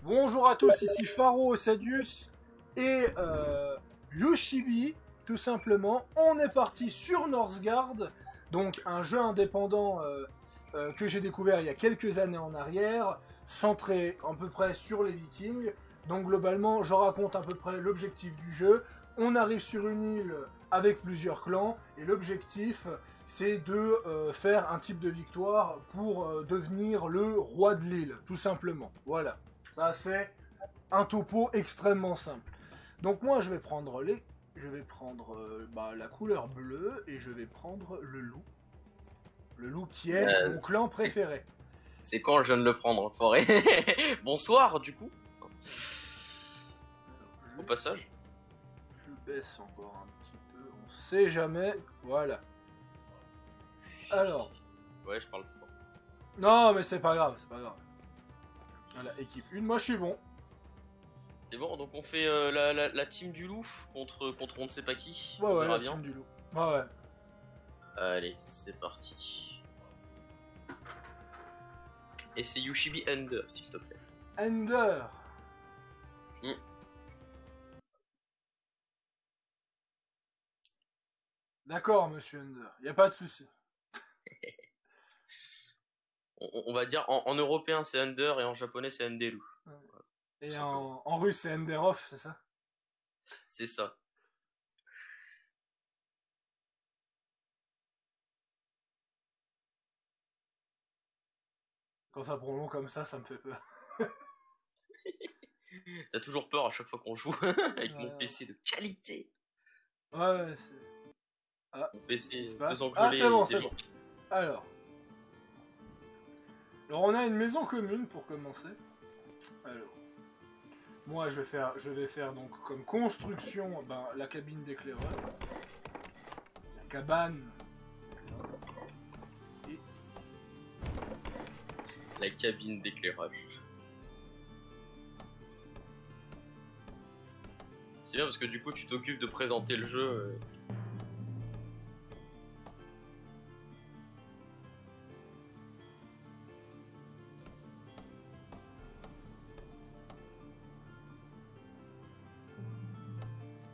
Bonjour à tous, ici Pharo Sadius et Yoshibi, tout simplement. On est parti sur Northgard, donc un jeu indépendant que j'ai découvert il y a quelques années en arrière, centré à peu près sur les Vikings. Donc globalement, je raconte à peu près l'objectif du jeu. On arrive sur une île avec plusieurs clans, et l'objectif, c'est de faire un type de victoire pour devenir le roi de l'île, tout simplement. Voilà. Ça, c'est un topo extrêmement simple. Donc moi, je vais prendre la couleur bleue et je vais prendre le loup. Le loup qui est mon clan préféré. C'est quand je viens de le prendre, forêt. Bonsoir, du coup. Au passage. Je baisse encore un petit peu, on sait jamais. Voilà. Alors. Ouais, je parle fort. Non, mais c'est pas grave, c'est pas grave. Voilà, équipe 1, moi je suis bon. C'est bon, donc on fait la team du loup contre on ne sait pas qui. Ouais, la team du loup. Ouais. Allez, c'est parti. Et c'est Yoshibi Ender, s'il te plaît. Ender. D'accord, monsieur Ender, y a pas de souci. On va dire en européen c'est Ender et en japonais c'est Enderu. Ouais. Et en russe c'est Enderov, c'est ça? C'est ça. Quand ça prend long comme ça me fait peur. T'as toujours peur à chaque fois qu'on joue avec mon PC de qualité. Ouais, c'est... Ah, mon PC c'est bon, c'est bon. Alors, on a une maison commune pour commencer. Alors, moi je vais faire donc comme construction la cabine d'éclaireur, la cabane. Et... la cabine d'éclairage. C'est bien parce que du coup tu t'occupes de présenter le jeu.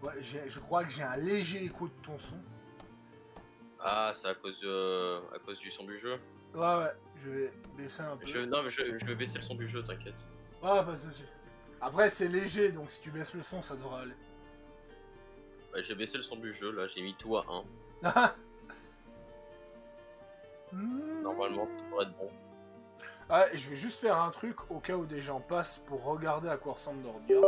Ouais, je crois que j'ai un léger écho de ton son. Ah, c'est à cause du son du jeu. Ouais, je vais baisser un peu. Non, mais je vais baisser le son du jeu, t'inquiète. Ouais, pas de soucis. Après, c'est léger, donc si tu baisses le son, ça devrait aller. Ouais, j'ai baissé le son du jeu, là, j'ai mis tout à 1. Normalement, ça devrait être bon. Ah, je vais juste faire un truc au cas où des gens passent pour regarder à quoi ressemble Northgard.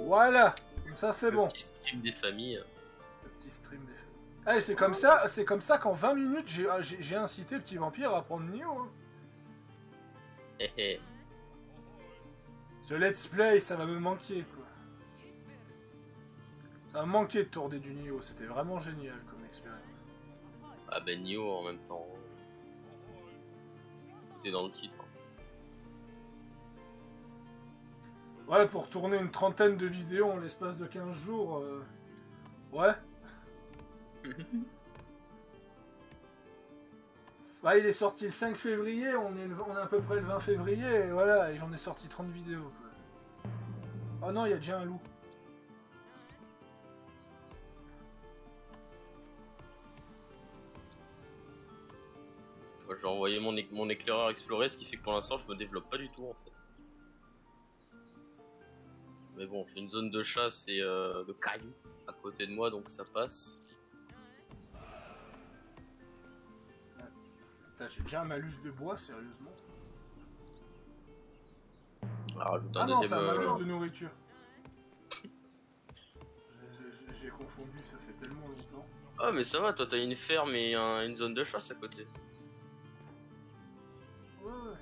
Voilà, comme ça c'est bon. Le petit stream des familles. Le petit stream des familles. Hey, c'est comme ça qu'en 20 minutes, j'ai incité le petit vampire à prendre Nioh. Hein. Ce let's play, ça va me manquer, quoi. Ça va me manquer de tourner du Nioh, c'était vraiment génial comme expérience. Ah ben Nioh en même temps. Tout est dans le titre. Ouais, pour tourner une trentaine de vidéos en l'espace de 15 jours, ouais. Bah, il est sorti le 5 février, on est à peu près le 20 février, et voilà, et j'en ai sorti 30 vidéos. Quoi. Oh non, il y a déjà un loup. Moi, j'ai envoyé mon éclaireur explorer, ce qui fait que pour l'instant je me développe pas du tout en fait. Mais bon, j'ai une zone de chasse et de cailloux à côté de moi, donc ça passe. Putain, j'ai déjà un malus de bois, sérieusement. Alors, ah non, c'est un malus de nourriture. J'ai confondu, ça fait tellement longtemps. Ah mais ça va, toi t'as une ferme et une zone de chasse à côté. Ouais.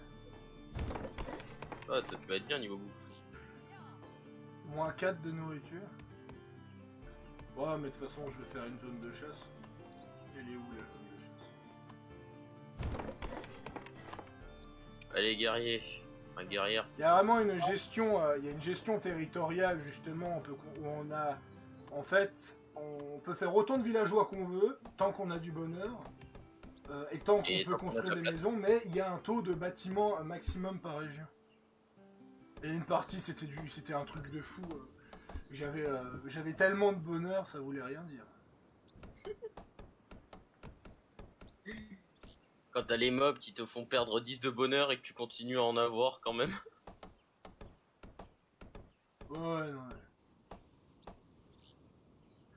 Ah, tu vas être bien niveau bouffe. Moins 4 de nourriture. Ouais, mais de toute façon, je vais faire une zone de chasse. Elle est où la zone de chasse? Allez, guerrier. Un guerrier. Il y a vraiment une gestion, une gestion territoriale, justement, où on a... En fait, on peut faire autant de villageois qu'on veut, tant qu'on a du bonheur, et tant qu'on peut construire des maisons, mais il y a un taux de bâtiments maximum par région. Et une partie, c'était un truc de fou. J'avais tellement de bonheur, ça voulait rien dire. Quand t'as les mobs qui te font perdre 10 de bonheur et que tu continues à en avoir quand même. Ouais, non.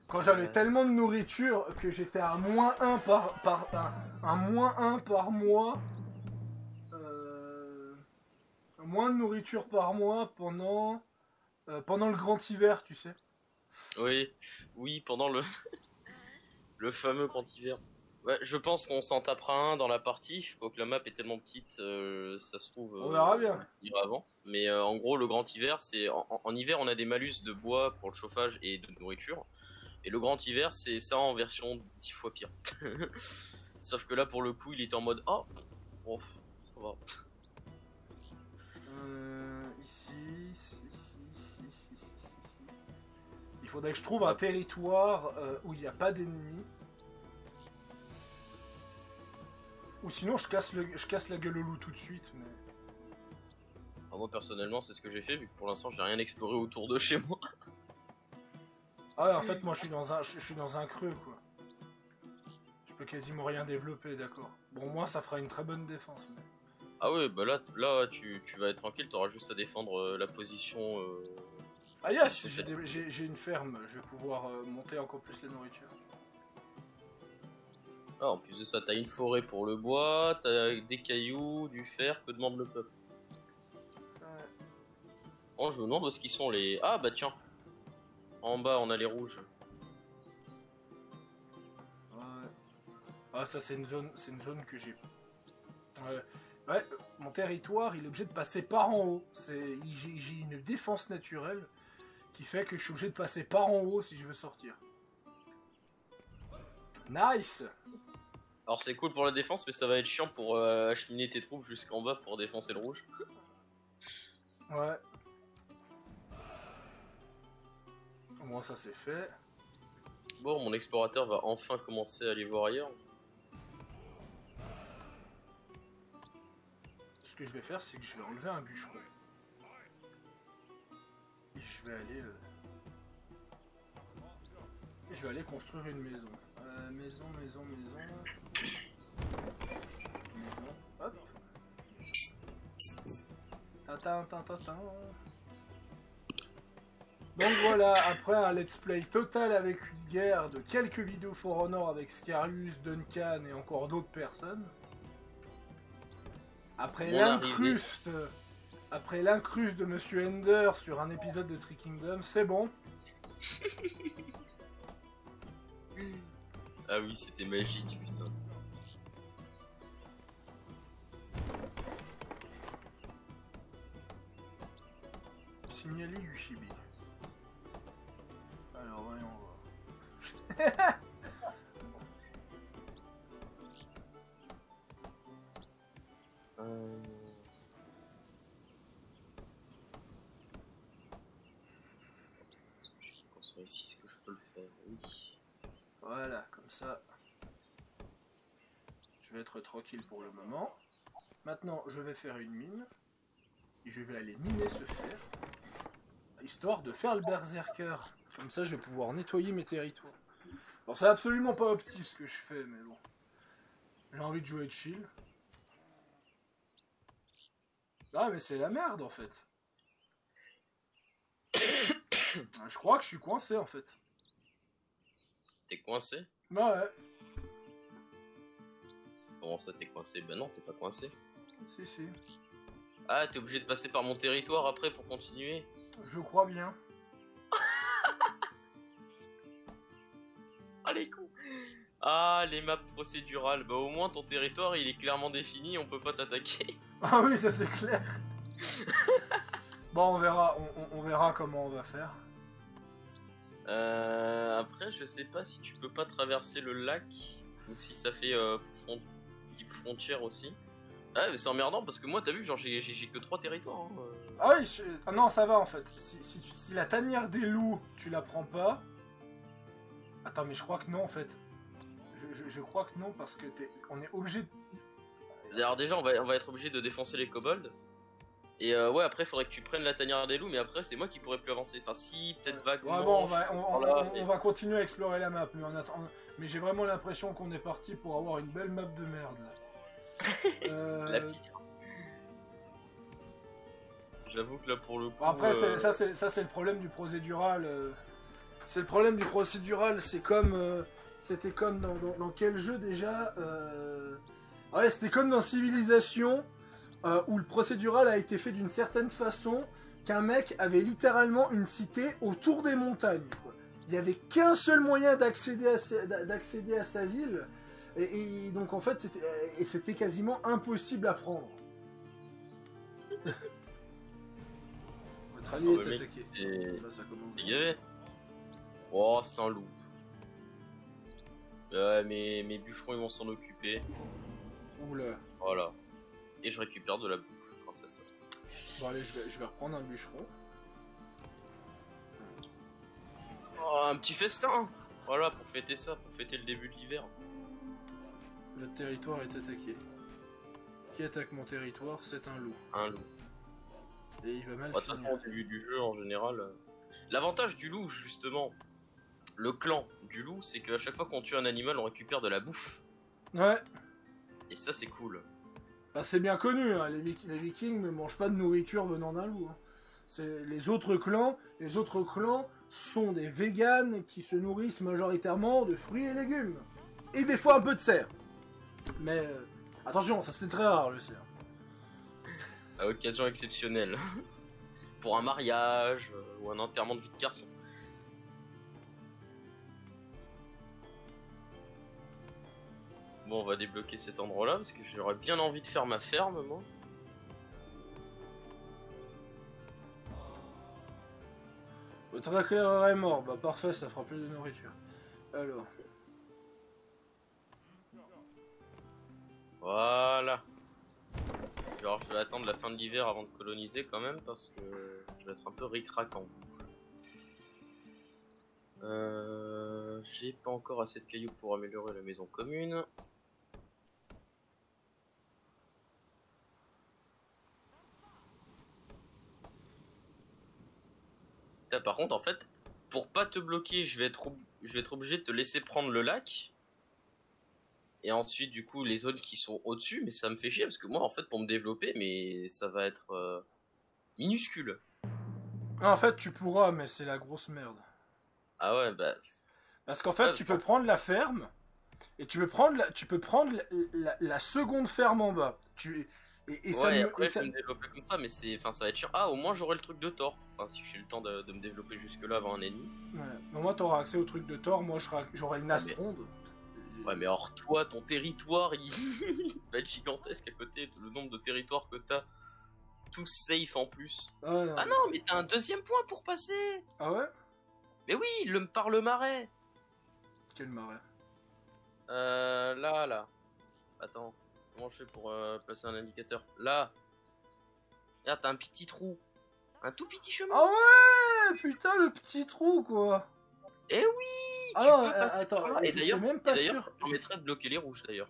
Quand j'avais tellement de nourriture que j'étais à -1 un -1 par mois. Moins de nourriture par mois pendant le grand hiver, tu sais. Oui, oui, pendant le, le fameux grand hiver. Ouais, je pense qu'on s'en tapera un dans la partie. Faut que la map est tellement petite, ça se trouve. On verra bien. On ira avant. Mais en gros, le grand hiver, c'est en hiver, on a des malus de bois pour le chauffage et de nourriture. Et le grand hiver, c'est ça en version 10 fois pire. Sauf que là, pour le coup, il est en mode oh, oh ça va. Ici. Il faudrait que je trouve un territoire où il n'y a pas d'ennemis. Ou sinon, je casse la gueule au loup tout de suite. Mais... Alors moi, personnellement, c'est ce que j'ai fait, vu que pour l'instant, j'ai rien exploré autour de chez moi. Ah ouais, en fait, moi, je suis dans un creux, quoi. Je peux quasiment rien développer, d'accord. Bon, moi, ça fera une très bonne défense. Mais... Ah ouais, bah là tu vas être tranquille, t'auras juste à défendre la position. Ah yes, j'ai une ferme, je vais pouvoir monter encore plus la nourriture. Ah, en plus de ça, t'as une forêt pour le bois, t'as des cailloux, du fer, que demande le peuple. Oh, je me demande où est-ce qu'ils sont les... Ah bah tiens, en bas on a les rouges. Ouais. Ah ça c'est une zone que j'ai... Ouais, mon territoire il est obligé de passer par en haut. J'ai une défense naturelle qui fait que je suis obligé de passer par en haut si je veux sortir. Nice. Alors c'est cool pour la défense, mais ça va être chiant pour acheminer tes troupes jusqu'en bas pour défoncer le rouge. Ouais. Au moins ça c'est fait. Bon, mon explorateur va enfin commencer à aller voir ailleurs. Ce que je vais faire, c'est que je vais enlever un bûcheron. Et je vais aller construire une maison. Maison. Hop. Tintin. Donc voilà, après un let's play total avec une guerre de quelques vidéos For Honor avec Scarius, Duncan et encore d'autres personnes. Après l'incruste de Monsieur Ender sur un épisode de Tree Kingdom, c'est bon. Ah oui, c'était magique, putain. Signaler Yushibi. Alors voyons voir. Ici, est-ce que je peux le faire? Oui. Voilà, comme ça. Je vais être tranquille pour le moment. Maintenant, je vais faire une mine. Et je vais aller miner ce fer. Histoire de faire le berserker. Comme ça, je vais pouvoir nettoyer mes territoires. Bon, c'est absolument pas opti ce que je fais, mais bon. J'ai envie de jouer chill. Ah, mais c'est la merde, en fait. Je crois que je suis coincé, en fait. T'es coincé? Bah ouais. Comment ça, t'es coincé? Ben non, t'es pas coincé. Si. Ah, t'es obligé de passer par mon territoire après pour continuer? Je crois bien. Ah les cons! Ah, les maps procédurales. Bah au moins ton territoire il est clairement défini, on peut pas t'attaquer. Ah oui, ça c'est clair. Bon, on verra comment on va faire. Après, je sais pas si tu peux pas traverser le lac ou si ça fait type frontière aussi. Ah, mais c'est emmerdant parce que moi, t'as vu, genre j'ai que 3 territoires. Hein. Ah oui, ah non, ça va en fait. Si la tanière des loups, tu la prends pas. Attends, mais je crois que non en fait. Je crois que non parce que on est obligé de... Alors déjà, on va être obligé de défoncer les kobolds. Et ouais, après, il faudrait que tu prennes la tanière des loups, mais après, c'est moi qui pourrais plus avancer. Enfin, si, peut-être vaguement. Ouais, bon, mais... on va continuer à explorer la map, mais j'ai vraiment l'impression qu'on est parti pour avoir une belle map de merde. Là. La pire. J'avoue que là, pour le coup... Après, ça, c'est le problème du procédural. C'est le problème du procédural, c'est comme... c'était comme dans quel jeu déjà Ouais, c'était comme dans Civilization, où le procédural a été fait d'une certaine façon, qu'un mec avait littéralement une cité autour des montagnes. Quoi. Il n'y avait qu'un seul moyen d'accéder à sa ville, et donc en fait, c'était quasiment impossible à prendre. Votre allié est attaqué. Là, ça commence. C'est gavé. Oh, c'est un loup. Mes bûcherons ils vont s'en occuper. Oula. Voilà. Et je récupère de la bouffe grâce à ça. Bon allez, je vais reprendre un bûcheron. Oh, un petit festin. Voilà, pour fêter ça, pour fêter le début de l'hiver. Votre territoire est attaqué. Qui attaque mon territoire? C'est un loup. Un loup. Et il va mal finir. De toute façon, au début du jeu, en général... L'avantage du loup, justement, le clan du loup, c'est qu'à chaque fois qu'on tue un animal, on récupère de la bouffe. Ouais. Et ça, c'est cool. Bah, c'est bien connu, hein. Les Vikings ne mangent pas de nourriture venant d'un loup. Hein. Les autres clans sont des véganes qui se nourrissent majoritairement de fruits et légumes. Et des fois un peu de cerf. Mais attention, ça c'était très rare le cerf. À occasion exceptionnelle. Pour un mariage ou un enterrement de vie de garçon. Bon, on va débloquer cet endroit-là parce que j'aurais bien envie de faire ma ferme, moi. Votre éclaireur est mort. Bah parfait, ça fera plus de nourriture. Alors. Voilà. Alors je vais attendre la fin de l'hiver avant de coloniser quand même parce que je vais être un peu ric-rac en j'ai pas encore assez de cailloux pour améliorer la maison commune. Là, par contre en fait, pour pas te bloquer, je vais être obligé de te laisser prendre le lac. Et ensuite, du coup, les zones qui sont au-dessus, mais ça me fait chier parce que moi, en fait, pour me développer, mais ça va être minuscule. Ah, en fait, tu pourras, mais c'est la grosse merde. Ah ouais, bah. Parce qu'en fait, tu peux prendre la ferme et tu peux prendre la seconde ferme en bas. Et ça ouais, après, je vais me développer comme ça, mais ça va être chiant. Ah, au moins, j'aurai le truc de Thor. Enfin, si j'ai le temps de me développer jusque-là avant un ennemi. Ouais. Donc, moi, t'auras accès au truc de Thor. Moi, j'aurai une Astronde. Ouais, mais or, toi, ton territoire, il va être gigantesque à côté. Le nombre de territoires que t'as. Tout safe en plus. Ah non, mais t'as un deuxième point pour passer. Ah ouais? Mais oui, par le marais. Quel marais? Là. Attends, comment je fais pour placer un indicateur? Là. Là, t'as un petit trou. Un tout petit chemin. Ah ouais! Putain, le petit trou, quoi. Eh oui! Ah non, attends, et je suis même pas sûr. Ça permettrait de bloquer les rouges, d'ailleurs.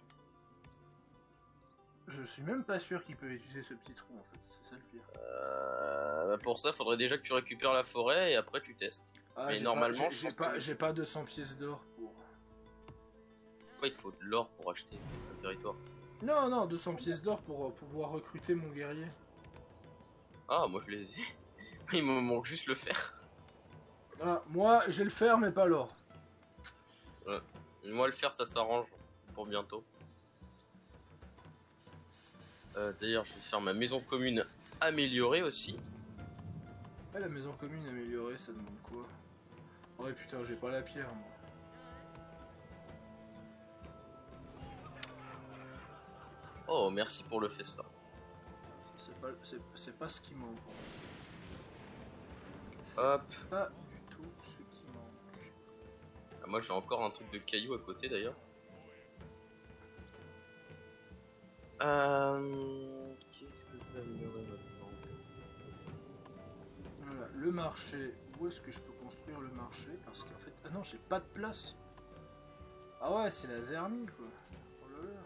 Je suis même pas sûr qu'il peut utiliser ce petit trou, en fait. C'est ça le pire. Pour ça, faudrait déjà que tu récupères la forêt et après tu testes. Ah, mais normalement, j'ai pas 200 pièces d'or pour... Pourquoi il te faut de l'or pour acheter un territoire? Non, 200 pièces d'or pour pouvoir recruter mon guerrier. Ah, moi je les ai. Il me manque juste le fer. Ah, moi, j'ai le fer, mais pas l'or. Ouais. Moi, le fer, ça s'arrange pour bientôt. D'ailleurs, je vais faire ma maison commune améliorée aussi. Ah, la maison commune améliorée, ça demande quoi? Ouais, putain, j'ai pas la pierre, moi. Oh, merci pour le festin. C'est pas ce qui manque. Hop. Pas du tout ce qui manque. Ah, moi, j'ai encore un truc de cailloux à côté, d'ailleurs. Qu'est-ce que je vais améliorer maintenant? Voilà, le marché. Où est-ce que je peux construire le marché? Parce qu'en fait... Ah non, j'ai pas de place. Ah ouais, c'est la zermie, quoi. Oh là là.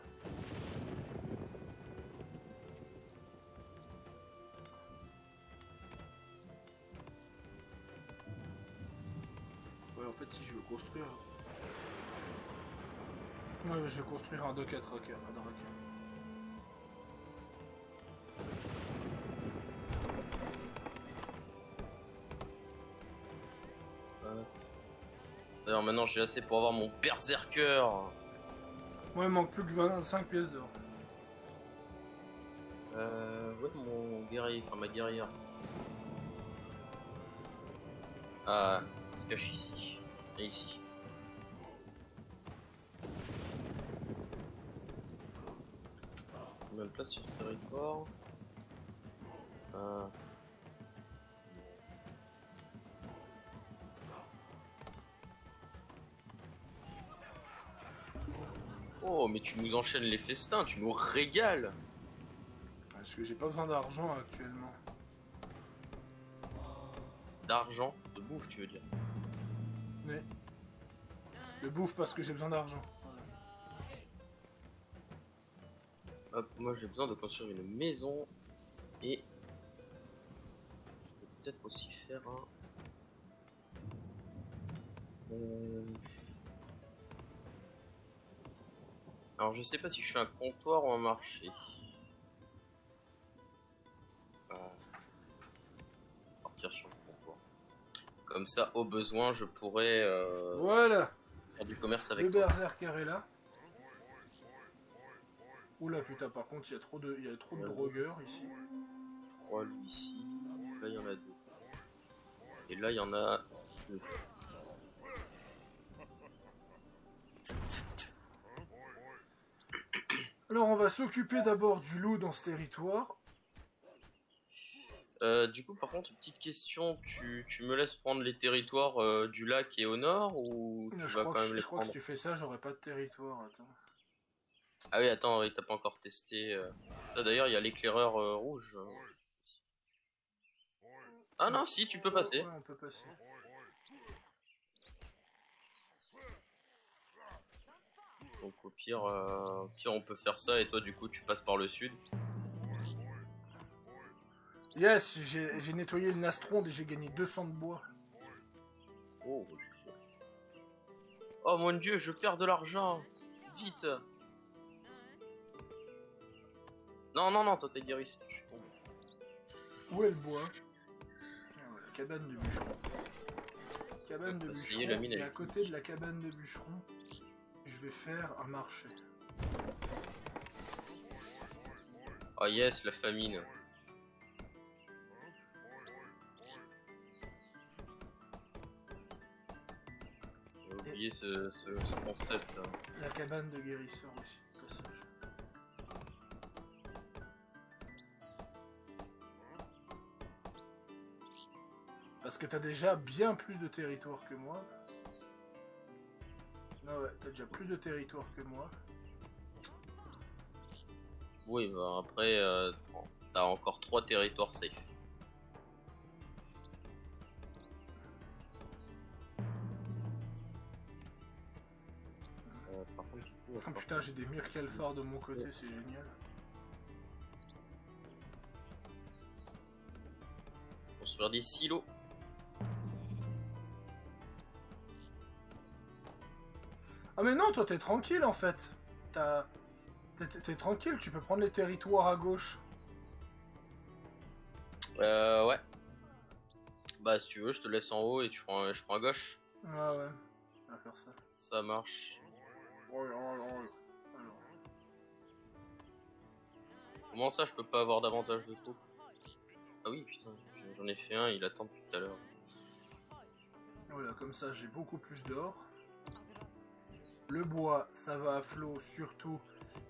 en fait, si je veux construire... Ouais, je vais construire un dock à drac. D'ailleurs, maintenant j'ai assez pour avoir mon berserker. Moi, il manque plus que 25 pièces d'or. Ouais, mon guerrier, enfin ma guerrière. Ah, elle se cache ici. Et ici. Combien de place sur ce territoire? Oh, mais tu nous enchaînes les festins, tu nous régales. Parce que j'ai pas besoin d'argent actuellement. D'argent, de bouffe, tu veux dire? Mais... De bouffe parce que j'ai besoin d'argent. Voilà. Hop, moi j'ai besoin de construire une maison. Et... je peux peut-être aussi faire un... Alors je sais pas si je fais un comptoir ou un marché. Partir sur le comptoir. Comme ça, au besoin, je pourrais Voilà. faire du commerce avec le toi. berserker est là. Oula putain, par contre, il y a trop de drogueurs ici. 3 lui ici. Là, il y en a 2. Et là, il y en a 2. Alors, on va s'occuper d'abord du loup dans ce territoire. Du coup, par contre, petite question, tu me laisses prendre les territoires du lac et au nord ou tu vas quand même les Je crois prendre? que si tu fais ça, j'aurai pas de territoire. Attends. Ah oui, attends, oui, t'as pas encore testé. Là, d'ailleurs, il y a l'éclaireur rouge. Ah non, si, tu peux passer. Ouais, on peut passer. Donc au pire, on peut faire ça et toi, du coup, tu passes par le sud. Yes, j'ai nettoyé le Nastronde et j'ai gagné 200 de bois. Oh, oh mon dieu, je perds de l'argent. Vite. Non, non, non, toi t'es guéri. Je suis tombé. Où est le bois? Ah, voilà, cabane de bûcheron. Cabane de bûcheron. La mine, et à côté de la cabane de bûcheron, je vais faire un marché. Oh yes, la famine. J'ai oublié ce concept. La cabane de guérisseur aussi, passage. Parce que t'as déjà bien plus de territoire que moi. Ah ouais, t'as déjà plus de territoire que moi. Oui, bah après, bon, t'as encore 3 territoires safe. Par contre, du coup, Oh putain, j'ai des murs calfars de mon côté, c'est génial. Construire des silos. Ah mais non, toi t'es tranquille en fait. T'es tranquille, tu peux prendre les territoires à gauche. Ouais. Bah si tu veux, je te laisse en haut et je prends à gauche. Ah ouais, on va faire ça. Ça marche. Alors. Comment ça, je peux pas avoir davantage de troupes? Ah oui, putain, j'en ai fait un, il attend depuis tout à l'heure. Voilà, comme ça j'ai beaucoup plus d'or. Le bois, ça va à flot, surtout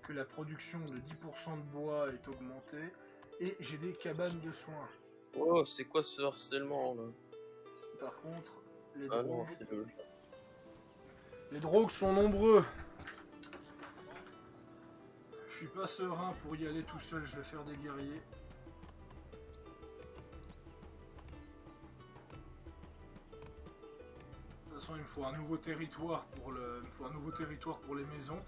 que la production de 10% de bois est augmentée. Et j'ai des cabanes de soins. Oh, c'est quoi ce harcèlement là? Par contre, les Ah drogues... non, c'est le... Les drogues sont nombreux. Je suis pas serein pour y aller tout seul, je vais faire des guerriers. De toute façon, il me faut un nouveau territoire pour les maisons.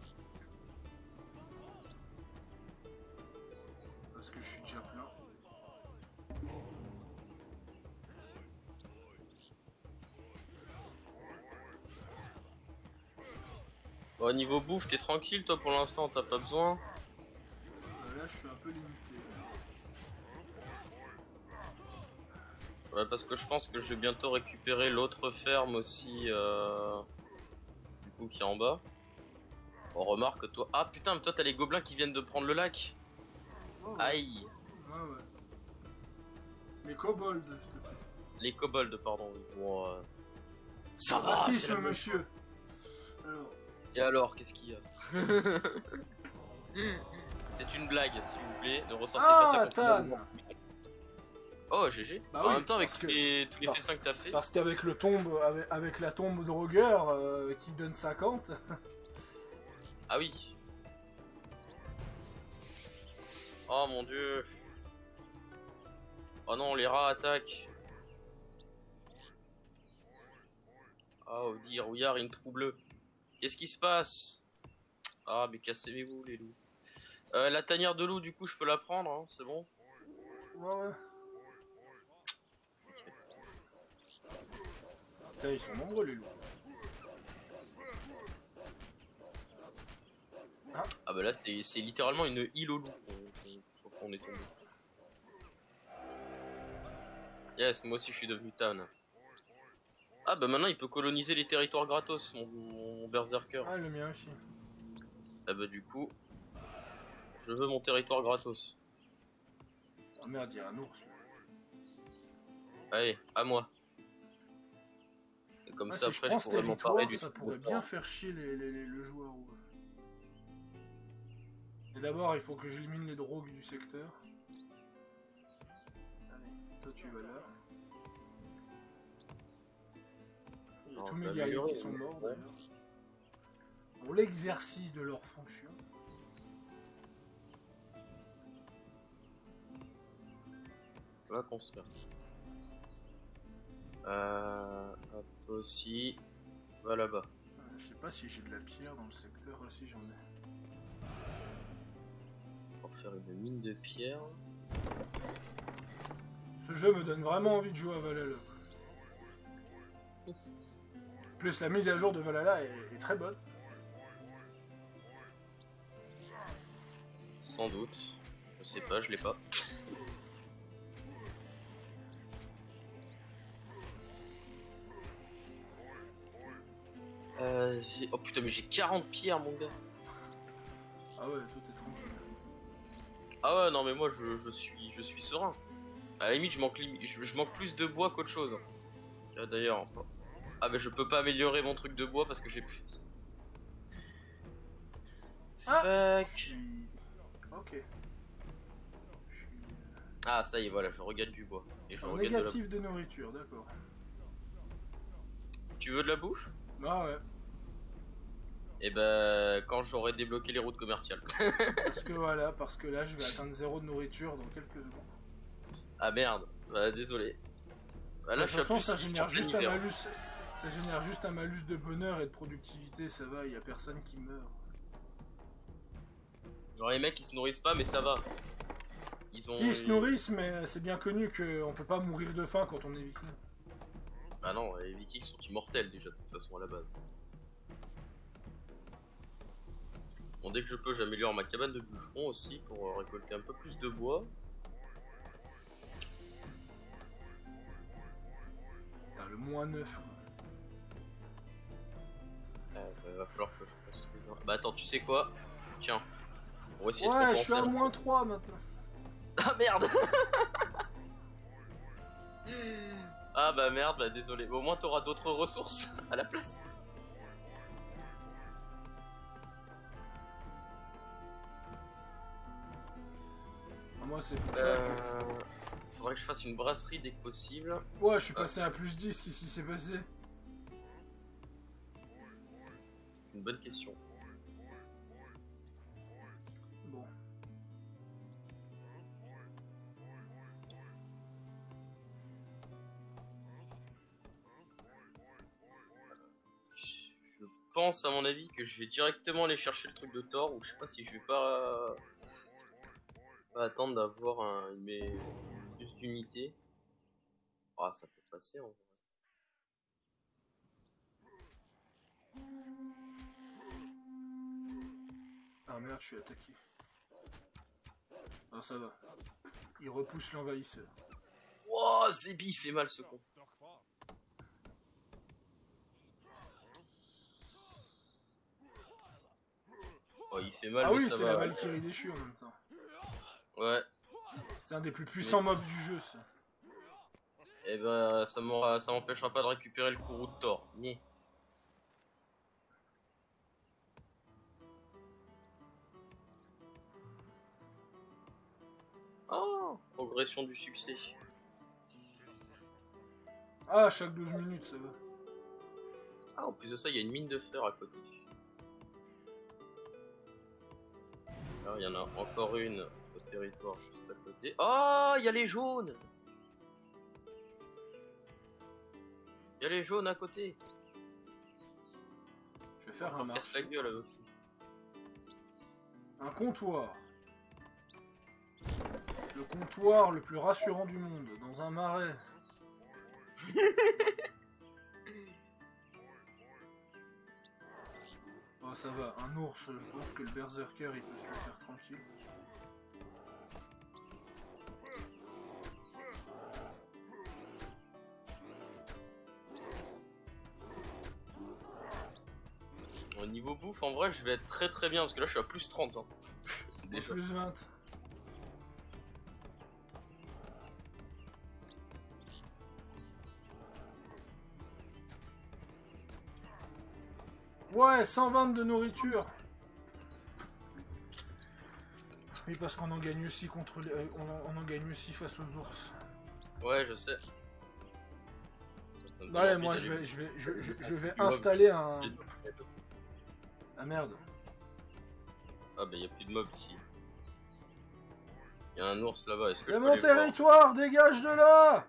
Parce que je suis déjà plein. Au niveau bouffe, t'es tranquille toi pour l'instant, t'as pas besoin. Là, je suis un peu limité. Ouais, parce que je pense que je vais bientôt récupérer l'autre ferme aussi, du coup, qui est en bas. On remarque toi. Ah putain, mais toi t'as les gobelins qui viennent de prendre le lac. Oh, ouais. Aïe. Ouais, ouais. Les kobolds, s'il te plaît. Les kobolds, pardon. Bon, ça va, Racisme, c'est la même monsieur. chose. Alors. Et alors, qu'est-ce qu'il y a? C'est une blague, s'il vous plaît. Ne ressentez pas ça contre moi. Oh, GG. Bah En oui, même temps, avec parce tous les festins que t'as fait. Parce qu'avec le tombe, avec la tombe de Roger qui donne 50. Ah oui. Oh mon dieu. Oh non, les rats attaquent. Oh, dire, rouillard, une trou bleue. Qu'est-ce qui se passe? Ah, mais cassez-vous, les loups. La tanière de loup, du coup, je peux la prendre, hein, c'est bon? Ouais, ouais. Putain, ils sont nombreux, les loups. Ah bah là, c'est littéralement une île au loup qu'on est tombé. Yes, moi aussi je suis devenu Tan. Ah bah maintenant il peut coloniser les territoires gratos, mon berserker. Ah, le mien aussi. Ah bah du coup, je veux mon territoire gratos. Oh merde, il y a un ours. Là. Allez, à moi. Et comme ça Si après je prends je ce pourrais m'emparer territoire, du ça truc pourrait de bien temps. faire chier le joueur rouge. Et d'abord, il faut que j'élimine les drogues du secteur. Allez, toi tu vas là. Il y a Alors, tous je mes vais guerriers améliorer, qui sont morts ouais. d'ailleurs. Pour l'exercice de leur fonction. On va construire. Hop aussi. Va là-bas. Je sais pas si j'ai de la pierre dans le secteur. Ah si, j'en ai. Pour faire une mine de pierre. Ce jeu me donne vraiment envie de jouer à Valhalla. Plus la mise à jour de Valhalla est très bonne. Sans doute. Je sais pas, je l'ai pas. Oh putain, mais j'ai 40 pierres, mon gars. Ah ouais, toi t'es tranquille. Ah ouais, non, mais moi je suis serein. À la limite, je manque plus de bois qu'autre chose. D'ailleurs, ah, mais je peux pas améliorer mon truc de bois parce que j'ai plus fait ça. Fuck. Ok. Ah, ça y est, voilà, je regagne du bois. Et je En regagne négatif de nourriture, d'accord. Tu veux de la bouffe? Ah ouais. Et ben, quand j'aurai débloqué les routes commerciales. Parce que là je vais atteindre 0 de nourriture dans quelques secondes. Ah merde, bah désolé. Bah, De toute façon, ça six génère pour juste un l'hiver. malus. Ça génère juste un malus de bonheur et de productivité, ça va, y a personne qui meurt. Genre les mecs ils se nourrissent pas, mais ça va. Si, ils se nourrissent, mais c'est bien connu qu'on peut pas mourir de faim quand on est viking. Ah non, les vikings sont immortels déjà de toute façon à la base. Bon, dès que je peux, j'améliore ma cabane de bûcheron aussi pour récolter un peu plus de bois. Putain, le moins 9. Va falloir que je fasse les... Bah attends, tu sais quoi? Tiens, on va essayer de Ouais, compenser. je suis à moins 3 maintenant. Ah merde. Ah bah merde, bah désolé. Au moins t'auras d'autres ressources à la place. Moi, c'est pour ça que... Faudrait que je fasse une brasserie dès que possible. Ouais, je suis passé à plus 10, qu'est-ce qui s'est passé? C'est une bonne question. Bon. Je pense à mon avis que je vais directement aller chercher le truc de Thor, ou je sais pas si je vais pas attendre d'avoir plus d'unités. Ah, ça peut passer en vrai. Ah merde, je suis attaqué. Ah ça va. Il repousse l'envahisseur. Wouah, Zebi, il fait mal ce con. Oh, il fait mal, Ah mais oui, ça c'est va. la Valkyrie déchue en même temps. Ouais. C'est un des plus puissants mobs du jeu, ça. Et ben, ça m'empêchera pas de récupérer le courroux de Thor. Ni. Oh, progression du succès. Ah, chaque 12 minutes, ça va. Ah, en plus de ça, il y a une mine de fer à côté. Alors, il y en a encore une au territoire juste à côté. Oh, il y a les jaunes. Il y a les jaunes à côté. Je vais faire un On casse marché. la gueule aussi. Un comptoir. Le comptoir le plus rassurant du monde, dans un marais. Oh, ça va, un ours, je pense que le berserker il peut se le faire tranquille. Au niveau bouffe, en vrai, je vais être très très bien parce que là, je suis à plus 30. Hein. Déjà. Plus 20. Ouais, 120 de nourriture. Oui, parce qu'on en gagne aussi contre les... on en gagne aussi face aux ours. Ouais, je sais. Ça me donne Ouais, envie moi d'aller- je vais Du installer un... Ah merde. Ah bah, y a plus de mobs ici. Y a un ours là-bas, est-ce que C'est je peux mon aller voir? territoire, dégage de là!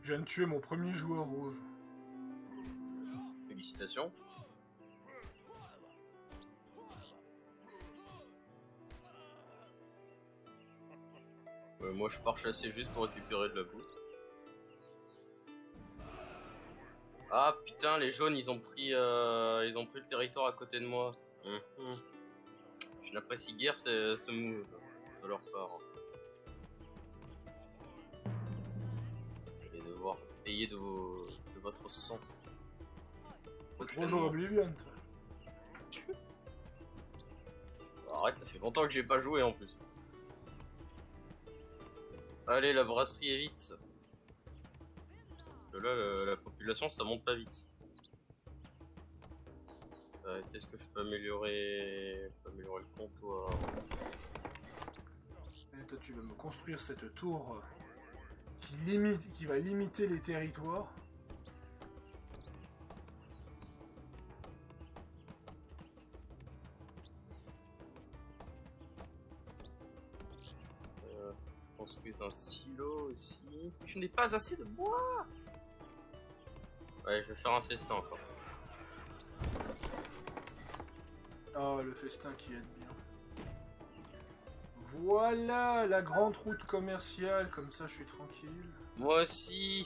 Je viens de tuer mon premier joueur rouge. Félicitations. Moi je pars chasser juste pour récupérer de la bouffe. Ah putain, les jaunes ils ont pris le territoire à côté de moi. Je n'apprécie guère ce move de leur part. Je vais devoir payer de votre sang. Faut trop jouer Oblivion, toi. Arrête, ça fait longtemps que j'ai pas joué en plus. Allez, la brasserie est vite. Parce que là, la population ça monte pas vite. Qu'est-ce que je peux améliorer? Je peux améliorer le comptoir. Et toi, tu vas me construire cette tour qui va limiter les territoires. Construise un silo aussi. Je n'ai pas assez de bois. Ouais, je vais faire un festin encore. Oh, le festin qui aide bien. Voilà la grande route commerciale, comme ça je suis tranquille. Moi aussi.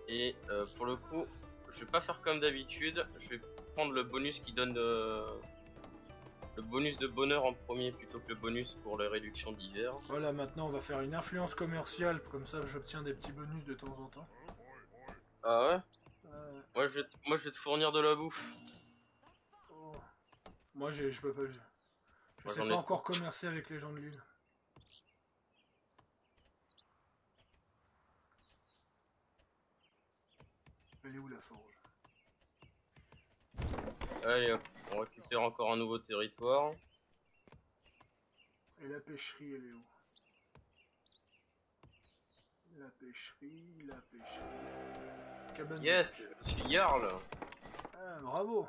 Et pour le coup, je vais pas faire comme d'habitude. Je vais prendre le bonus qui donne le bonus de bonheur en premier plutôt que le bonus pour les réductions d'hiver. Voilà, maintenant on va faire une influence commerciale, comme ça j'obtiens des petits bonus de temps en temps. Ah ouais? Moi je vais te fournir de la bouffe. Oh. Moi je peux pas... Je sais j'en pas ai encore commercer avec les gens de l'île. Elle est où la forge? Allez hop, on récupère encore un nouveau territoire. Et la pêcherie, elle est où? La pêcherie, la pêcherie... Cabane Yes, je suis Jarl. Ah, bravo!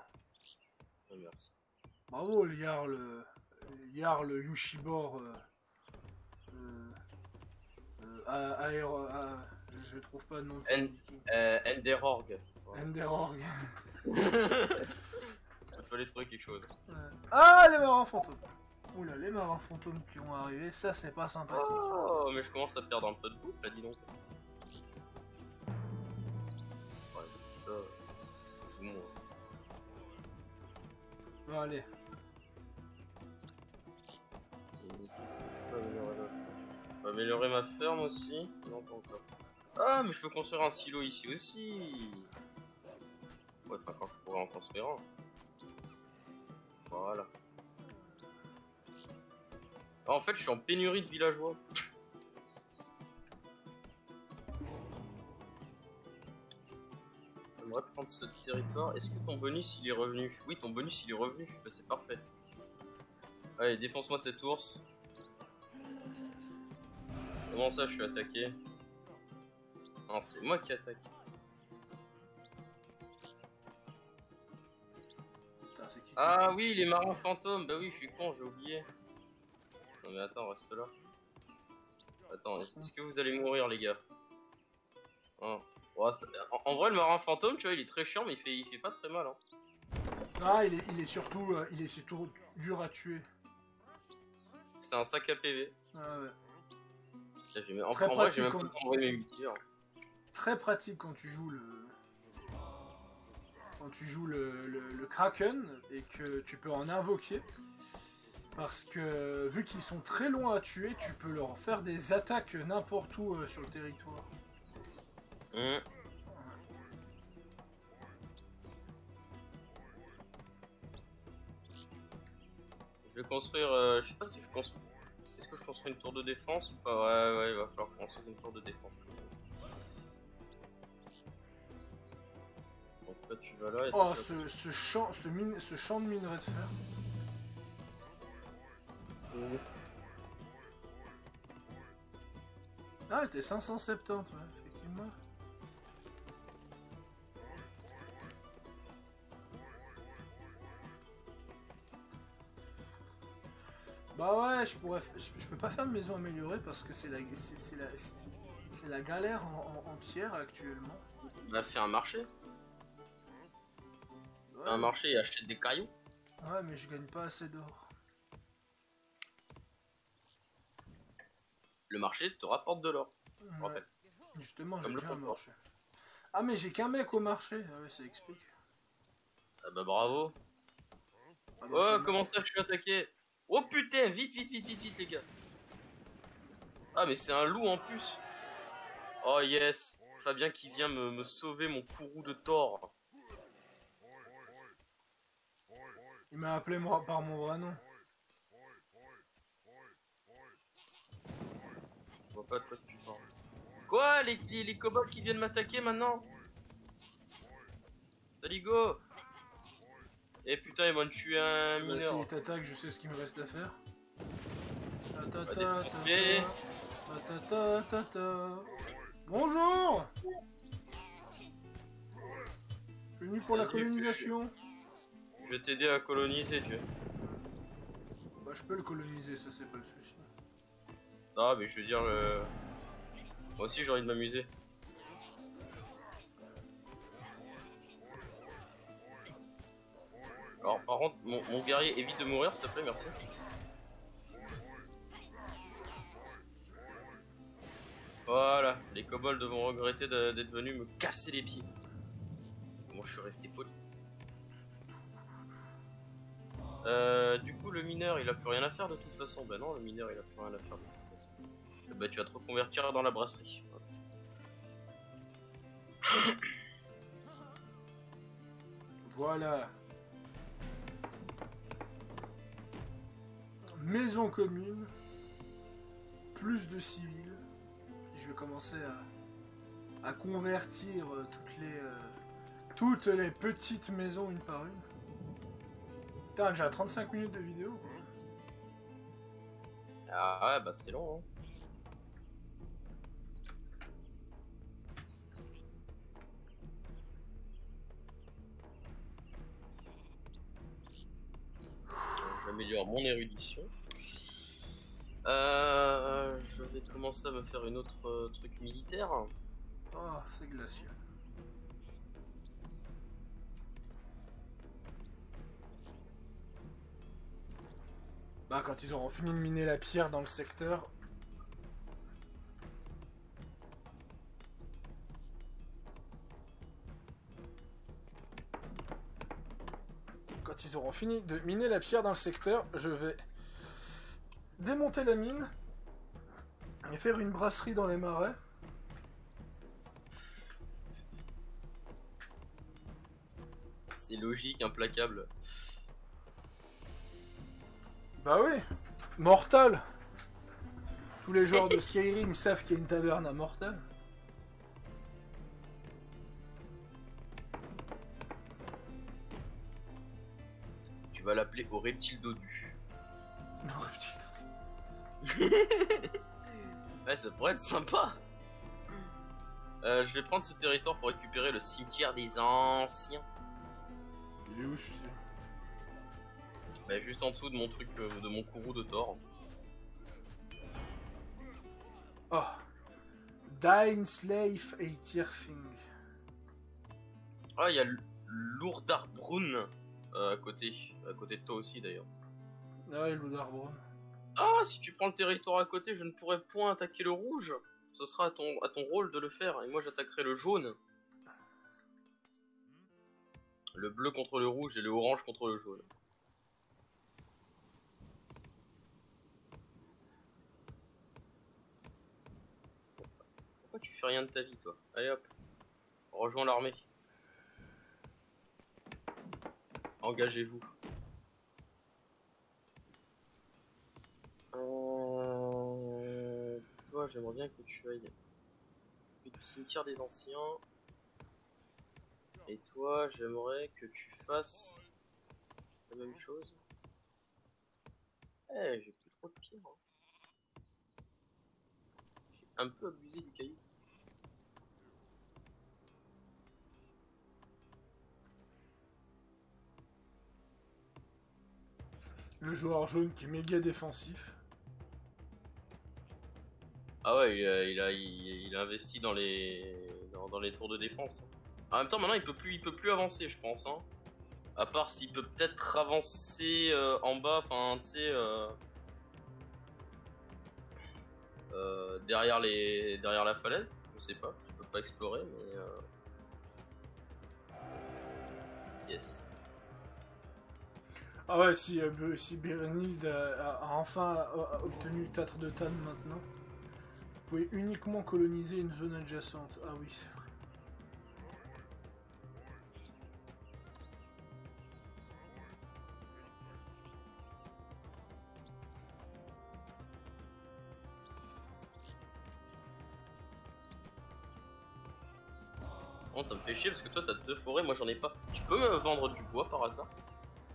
Oh, merci. Bravo, le Jarl Yushibor. Je trouve pas de nom de famille. Enderorg. Ouais. Enderorg. Il fallait trouver quelque chose. Ah, les marins fantômes. Oula, les marins fantômes qui vont arriver, ça c'est pas sympathique. Oh, mais je commence à perdre un peu de bouffe là, dis donc. Ouais, ça. C'est bon. Bon, allez. Je peux améliorer ma ferme aussi. Non, pas encore. Ah, mais je peux construire un silo ici aussi. Ouais, enfin, quand je pourrais en construire un. Voilà. Ah, en fait, je suis en pénurie de villageois. J'aimerais prendre ce territoire. Est-ce que ton bonus il est revenu? Oui, ton bonus il est revenu. Bah, c'est parfait. Allez, défonce-moi cet ours. Comment ça, je suis attaqué? Non, c'est moi qui attaque. Putain, c'est qui? Ah oui, les marins fantômes. Bah oui, je suis con, j'ai oublié. Non mais attends, reste là. Attends, est-ce que vous allez mourir, les gars? Hein. Ouais, en vrai, le marin fantôme, tu vois, il est très chiant, mais il fait pas très mal. Hein. Ah, il est surtout dur à tuer. C'est un sac à PV. Ah ouais. En Très vrai, j'ai pratique même pas envoyé mes multivers. Très pratique quand tu joues le Kraken et que tu peux en invoquer. Parce que vu qu'ils sont très longs à tuer, tu peux leur faire des attaques n'importe où sur le territoire. Je vais construire. Je sais pas si je construis. Est-ce que je construis une tour de défense ou pas? Ouais, il va falloir construire une tour de défense. Donc là, tu vas là. Et Oh, ce champ de minerai de fer. Ah, t'es 570, ouais, effectivement. Bah ouais, je peux pas faire de maison améliorée parce que c'est la galère en pierre actuellement. Bah, fais un marché. Ouais, Fais un marché et achète des cailloux. ouais, mais je gagne pas assez d'or. Le marché te rapporte de l'or. Ouais. Justement, j'ai Comme le déjà un comptoir. marché. Ah, mais j'ai qu'un mec au marché. Ah ouais, ça explique. Ah bah bravo. Ah bah, Oh, c'est comment ça, je suis attaqué? Oh putain, vite, vite, vite, vite, vite, les gars. Ah, mais c'est un loup en plus. Oh yes. Fabien qui vient me sauver mon courroux de tort. Il m'a appelé moi par mon vrai nom. Je vois pas de quoi tu parles. Quoi, les kobolds qui viennent m'attaquer maintenant? Salut go. Eh putain, ils m'ont tué un Bah, mineur. s'il t'attaque, je sais ce qu'il me reste à faire. On va défoncer. Bonjour. Je suis venu pour la Vas-y, colonisation. Je vais t'aider à coloniser, tu vois. Bah, je peux le coloniser, ça c'est pas le souci. Ah, mais je veux dire, moi aussi j'ai envie de m'amuser. Alors, par contre, mon guerrier évite de mourir, s'il te plaît, merci. Voilà, les kobolds vont regretter d'être venus me casser les pieds. Bon, je suis resté poli. Du coup, le mineur, il a plus rien à faire de toute façon. Bah non, le mineur, il a plus rien à faire de toute façon. Bah, tu vas te reconvertir dans la brasserie. Voilà. Maison commune. Plus de civils. Je vais commencer à convertir toutes les petites maisons une par une. Putain, j'ai 35 minutes de vidéo. Ah ouais, bah c'est long, hein. J'améliore mon érudition. Je vais commencer à me faire une autre truc militaire. Oh, c'est glacial. Bah, quand ils auront fini de miner la pierre dans le secteur. Quand ils auront fini de miner la pierre dans le secteur, je vais démonter la mine et faire une brasserie dans les marais. C'est logique, implacable. Bah oui, Mortal. Tous les joueurs de Skyrim savent qu'il y a une taverne à Mortal. Tu vas l'appeler au reptile dodu. Non, reptile. Ouais, ça pourrait être sympa. Je vais prendre ce territoire pour récupérer le cimetière des anciens. Il est où, je sais. Bah, juste en dessous de mon truc, de mon courroux de Thor. Oh. Dine Slave et Tirfing. Ah, il y a Lourdarbrun à côté de toi aussi d'ailleurs. Ah ouais, Lourdarbrun. Ah, si tu prends le territoire à côté, je ne pourrai point attaquer le rouge. Ce sera à ton rôle de le faire, et moi j'attaquerai le jaune. Le bleu contre le rouge et le orange contre le jaune. Pourquoi tu fais rien de ta vie, toi? Allez hop, rejoins l'armée. Engagez-vous. Toi, j'aimerais bien que tu ailles au cimetière des anciens. Et toi, j'aimerais que tu fasses la même chose. Eh, j'ai plus trop de pierres. Hein. J'ai un peu abusé du caillou. Le joueur jaune qui est méga défensif. Ah ouais, il a investi dans dans les tours de défense. En même temps, maintenant, il peut plus avancer, je pense. Hein. À part s'il peut peut-être avancer en bas, enfin, tu sais, derrière la falaise. Je sais pas, je peux pas explorer, mais yes. Ah ouais, si Berenild a enfin obtenu le tâtre de Tann maintenant, vous pouvez uniquement coloniser une zone adjacente. Ah oui, c'est vrai. Bon, ça me fait chier parce que toi t'as 2 forêts, moi j'en ai pas. Tu peux me vendre du bois par hasard?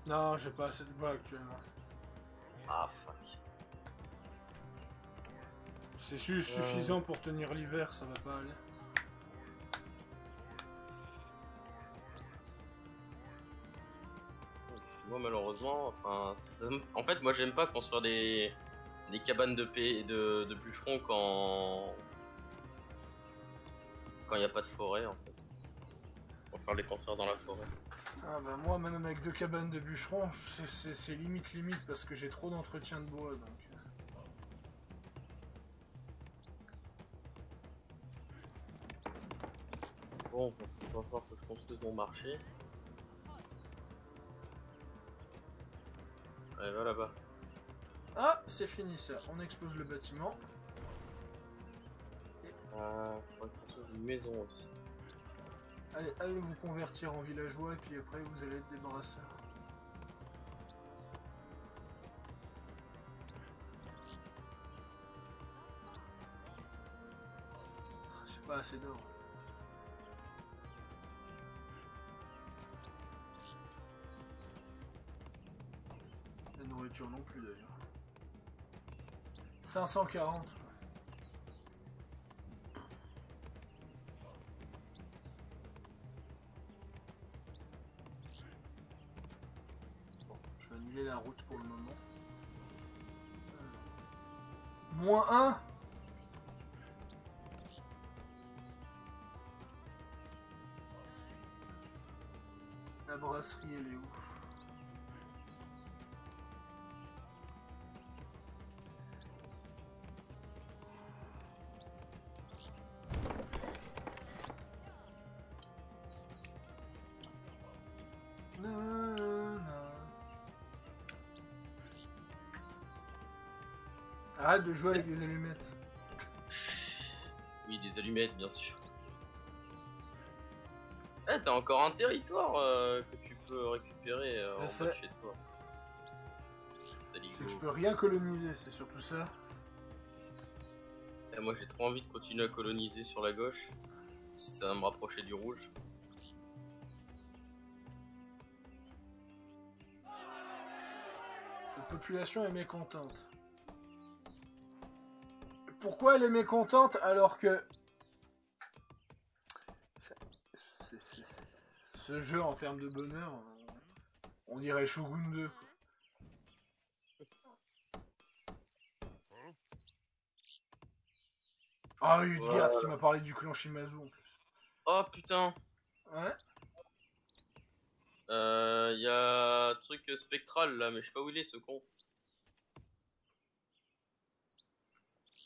Non, j'ai pas assez de bois actuellement. Ah fuck. C'est juste suffisant pour tenir l'hiver, ça va pas aller. Moi malheureusement, enfin, en fait moi j'aime pas construire des cabanes de paix et de bûcherons quand il n'y a pas de forêt en fait. Pour faire les construire dans la forêt. Ah bah moi, même avec 2 cabanes de bûcherons, c'est limite parce que j'ai trop d'entretien de bois donc. Bon, il va falloir que je construise mon marché. Allez, va là-bas. Ah, c'est fini ça, on explose le bâtiment. Ah, faudrait construire une maison aussi. Allez vous convertir en villageois et puis après vous allez être des brasseurs. J'ai pas assez d'or. La nourriture non plus d'ailleurs. 540. Bon, je vais annuler la route pour le moment. Moins 1. La brasserie elle est où? Arrête de jouer avec des allumettes. Oui, des allumettes, bien sûr. Eh, t'as encore un territoire que tu peux récupérer en bas de chez toi. C'est que je peux rien coloniser, c'est surtout ça. Et moi j'ai trop envie de continuer à coloniser sur la gauche. Si ça va me rapprocher du rouge. La population est mécontente. Pourquoi elle est mécontente alors que... Ce jeu en termes de bonheur, on dirait Shogun 2. Ah oui, Udgard qui m'a parlé du clan Shimazu en plus. Oh putain. Ouais. Y a un truc spectral là, mais je sais pas où il est ce con.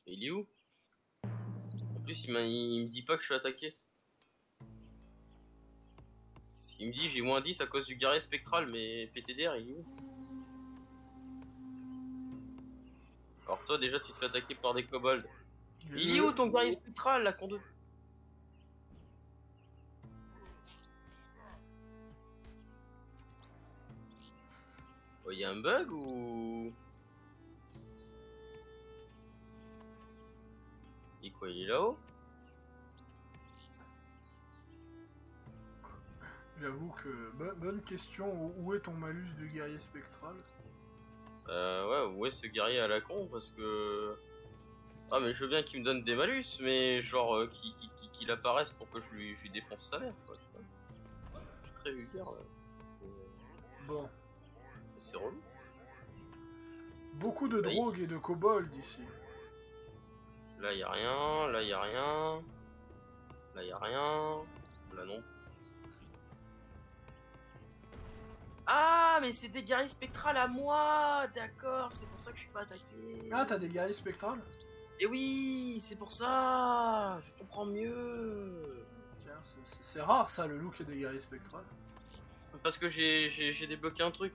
Il est où? En plus il me dit pas que je suis attaqué. Il me dit j'ai moins 10 à cause du guerrier spectral, mais PTDR il est où? Alors toi déjà tu te fais attaquer par des kobolds. Il est où ton guerrier spectral là, con de... Oh, y a un bug ou... Et quoi, il est là-haut? J'avoue que... Bonne question, où est ton malus de guerrier spectral? Ouais, où est ce guerrier à la con? Parce que... Ah mais je veux bien qu'il me donne des malus, mais genre qu'il apparaisse pour que je lui défonce sa mère, quoi. Je suis très vulgaire, là. Bon. C'est relou. Beaucoup de drogue et de kobolds ici. Là y a rien, là y a rien. Là y a rien. Là non. Ah mais c'est des guerriers spectrales à moi. D'accord, c'est pour ça que je suis pas attaqué. Ah, t'as des guerriers spectrales? Et oui, c'est pour ça. Je comprends mieux. C'est rare ça, le look des guerriers spectrales. Parce que j'ai débloqué un truc.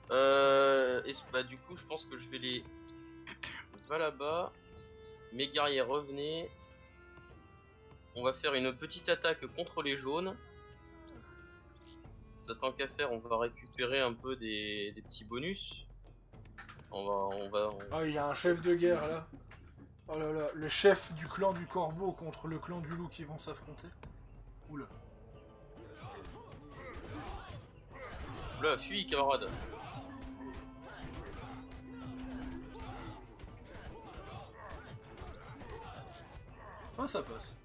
Et bah du coup je pense que je vais les... Va là-bas. Mes guerriers revenez. On va faire une petite attaque contre les jaunes. Ça tant qu'à faire, on va récupérer un peu des petits bonus. Ah, il y a un chef de guerre là. Oh là là, le chef du clan du corbeau contre le clan du loup qui vont s'affronter. Oula. Oula, fuis camarade. Ah, ça passe.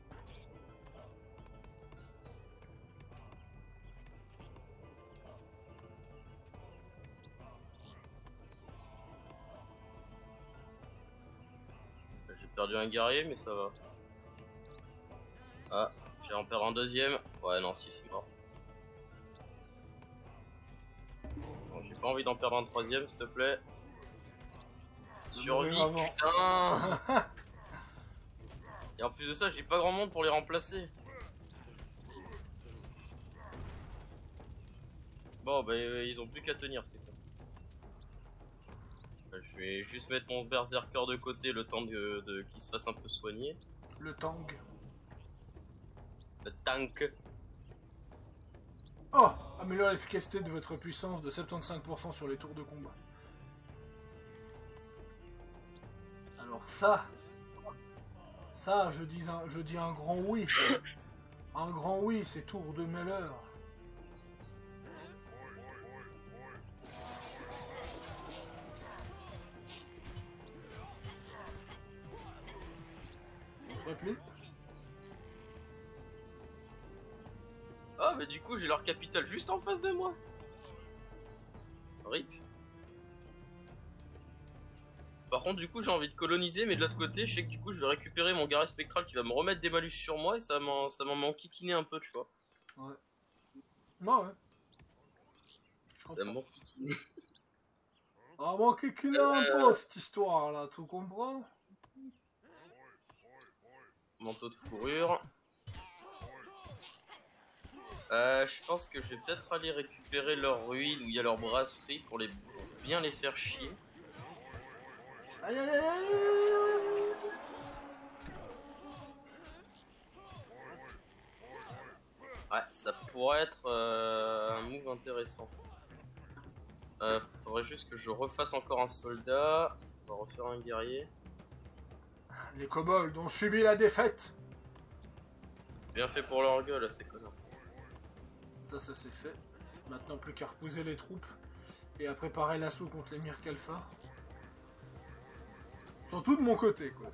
J'ai perdu un guerrier, mais ça va. Ah, j'ai en perdre un deuxième. Ouais, non, si, c'est mort. J'ai pas envie d'en perdre un troisième, s'il te plaît. Survie, putain. Et en plus de ça, j'ai pas grand monde pour les remplacer. Bon, bah, ils ont plus qu'à tenir, c'est con. Je vais juste mettre mon berserker de côté le temps qu'il se fasse un peu soigner. Le tank. Le tank. Oh, améliore l'efficacité de votre puissance de 75% sur les tours de combat. Alors ça, je dis un grand oui. Un grand oui, c'est tour de malheur. On se replie? Ah, mais du coup, j'ai leur capitale juste en face de moi. RIP. Par contre, du coup, j'ai envie de coloniser, mais de l'autre côté, je sais que du coup, je vais récupérer mon guerrier spectral qui va me remettre des malus sur moi et ça m'en m'enquiquiner un peu, tu vois. Ouais. Bah ouais. Ça m'enquiquiner. Ah, m'enquiquiner un peu cette histoire là, tu comprends? Manteau de fourrure. Je pense que je vais peut-être aller récupérer leur ruine où il y a leur brasserie pour bien les faire chier. Aïe aïe aïe aïe aïe. Ouais, ça pourrait être un move intéressant. Faudrait juste que je refasse encore un soldat. On va refaire un guerrier. Les kobolds ont subi la défaite. Bien fait pour leur gueule, ces connards. Ça c'est fait. Maintenant plus qu'à reposer les troupes et à préparer l'assaut contre les Mirkalfar. Surtout de mon côté, quoi.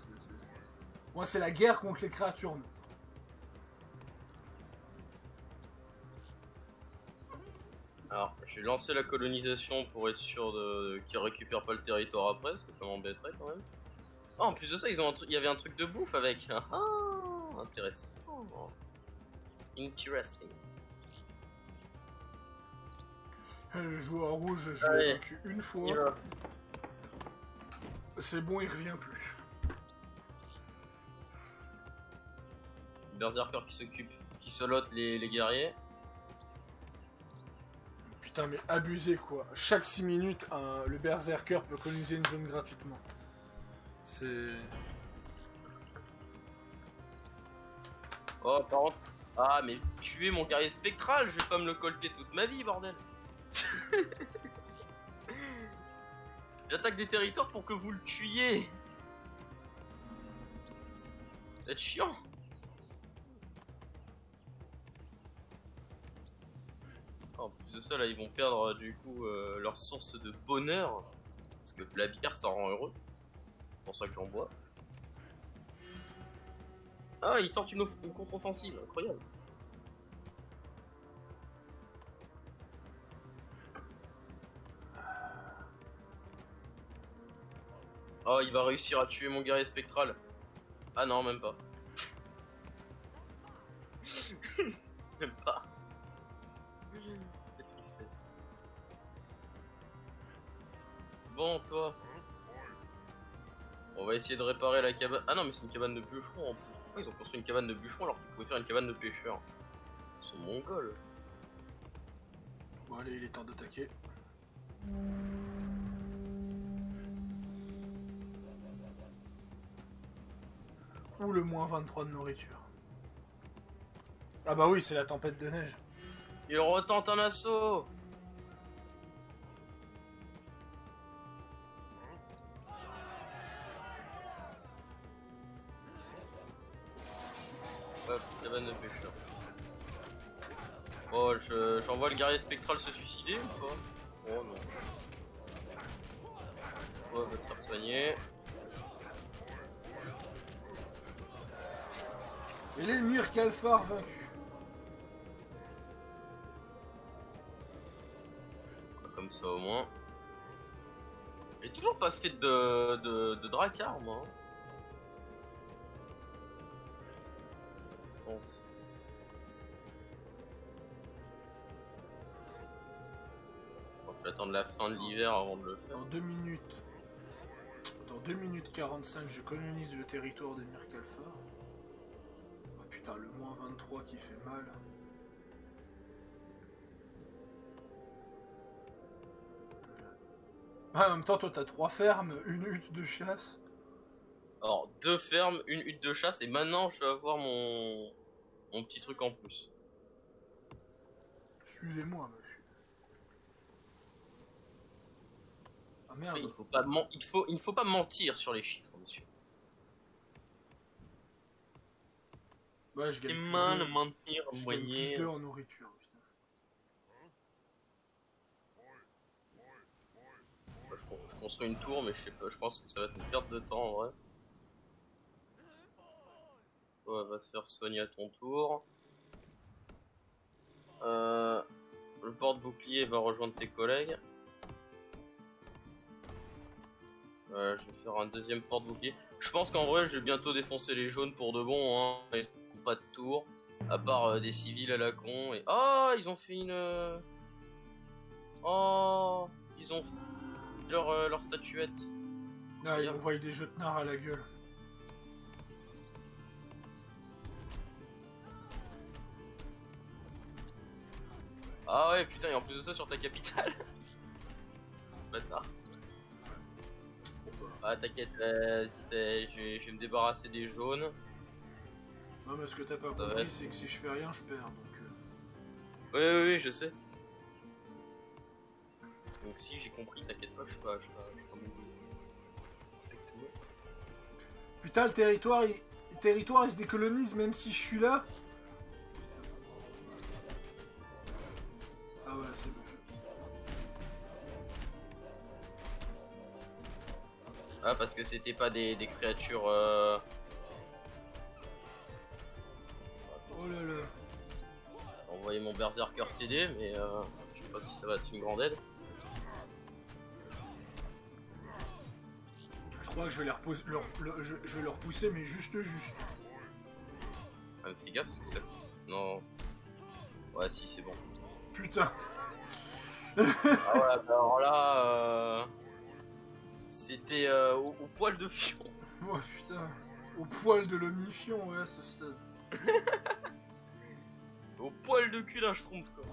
Moi, c'est la guerre contre les créatures neutres. Alors, je vais lancer la colonisation pour être sûr qu'ils récupèrent pas le territoire après, parce que ça m'embêterait quand même. Oh, en plus de ça, il y avait un truc de bouffe avec. Ah, intéressant. Interesting. Le joueur rouge, je l'ai vaincu une fois. C'est bon, il revient plus. Berserker qui s'occupe, qui solote les guerriers. Putain, mais abusé quoi. Chaque 6 minutes, le Berserker peut coloniser une zone gratuitement. C'est. Oh, par contre. Ah, mais tuer mon guerrier spectral, je vais pas me le colter toute ma vie, bordel. J'attaque des territoires pour que vous le tuiez. Vous êtes chiant. En plus de ça, là, ils vont perdre du coup leur source de bonheur. Parce que la bière, ça rend heureux. C'est pour ça que j'en bois. Ah, ils tentent une contre-offensive, incroyable. Oh, il va réussir à tuer mon guerrier spectral. Ah non, même pas. Même pas. Quelle tristesse. Bon, toi. On va essayer de réparer la cabane. Ah non, mais c'est une cabane de bûcheron en plus. Pourquoi ils ont construit une cabane de bûcheron alors qu'ils pouvaient faire une cabane de pêcheurs? Ils sont mongols. Bon, allez, il est temps d'attaquer. Ou le moins 23 de nourriture. Ah bah oui, c'est la tempête de neige. Il retente un assaut. Hop, cabane de pêcheurs. Oh, j'envoie le guerrier spectral se suicider ou pas? Oh non. Oh, va te faire soigner. Et les Mirkalfar vaincus. Comme ça au moins. J'ai toujours pas fait de Drakkar moi. Je pense. Bon, je vais attendre la fin de l'hiver avant de le faire. Dans 2 minutes. Dans 2 minutes 45, je colonise le territoire des Mirkalfar. Oh putain, le moins 23 qui fait mal. Ah, en même temps, toi t'as 3 fermes, une hutte de chasse. Alors, 2 fermes, une hutte de chasse, et maintenant je vais avoir mon petit truc en plus. Excusez-moi, monsieur. Ah merde. Oui, il ne faut pas mentir sur les chiffres, monsieur. Ouais, je gagne C'est plus mal de de- mentir, je gagne moyen. plus 2 en nourriture. Putain. Je construis une tour, mais je sais pas, je pense que ça va être une perte de temps en vrai. Toi, va te faire soigner à ton tour. Le porte-bouclier va rejoindre tes collègues. Je vais faire un deuxième porte-bouclier. Je pense qu'en vrai, je vais bientôt défoncer les jaunes pour de bon. Hein. Ils n'ont pas de tour. À part des civils à la con. Et... oh, ils ont fait une... oh, ils ont fait leur statuette. Ah, ils m'envoient des jetenards à la gueule. Ah ouais, putain, et en plus de ça, sur ta capitale. Bâtard. Ah t'inquiète, je vais me débarrasser des jaunes. Non mais ce que t'as pas compris c'est que si je fais rien je perds donc... Oui, je sais. Donc si j'ai compris, t'inquiète pas, je suis pas respectueux. Putain le territoire il se décolonise même si je suis là. Ah ouais c'est bon. Ah parce que c'était pas des créatures... Oh là là. Envoyer mon berserker t'aider, mais je sais pas si ça va être une grande aide. Je crois que je vais je vais leur pousser mais juste. Ah, mais fais gaffe parce que ça... Non... Ouais si c'est bon. Putain. Ah ouais, bah alors là... C'était au poil de fion. Oh putain. Au poil de l'omnifion ouais à ce stade. Au poil de cul d'un schtroumpf quoi.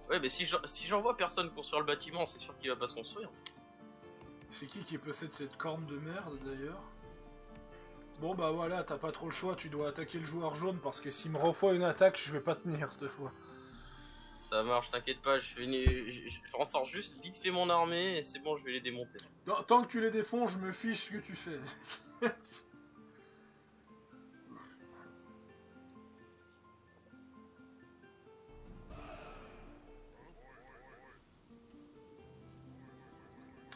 Ouais mais si j'envoie personne construire le bâtiment, c'est sûr qu'il va pas se construire. C'est qui possède cette corne de merde d'ailleurs? Bon bah voilà, t'as pas trop le choix, tu dois attaquer le joueur jaune parce que s'il me renvoie une attaque, je vais pas tenir cette fois. Ça marche, t'inquiète pas, je renforce juste vite fait mon armée et c'est bon, je vais les démonter. Tant que tu les défonces, je me fiche ce que tu fais.